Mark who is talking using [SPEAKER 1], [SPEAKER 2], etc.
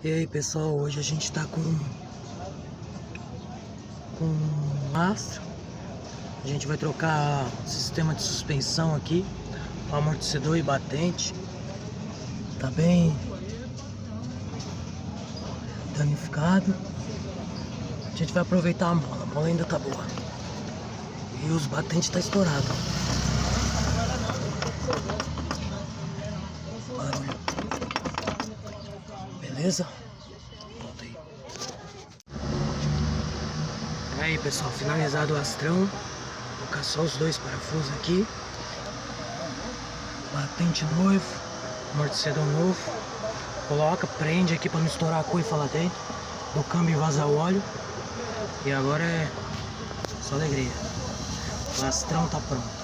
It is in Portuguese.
[SPEAKER 1] E aí pessoal, hoje a gente tá com um Astra. A gente vai trocar o sistema de suspensão aqui, o amortecedor e batente. Tá bem danificado. A gente vai aproveitar a mola ainda tá boa. E os batentes tá estourado. Barulho. Beleza? Volta aí. E aí pessoal, finalizado o Astrão. Vou colocar só os dois parafusos aqui. Batente novo, amortecedor novo. Coloca, prende aqui para não estourar a coifa lá dentro. O câmbio vazar o óleo. E agora é só alegria. O Astrão tá pronto.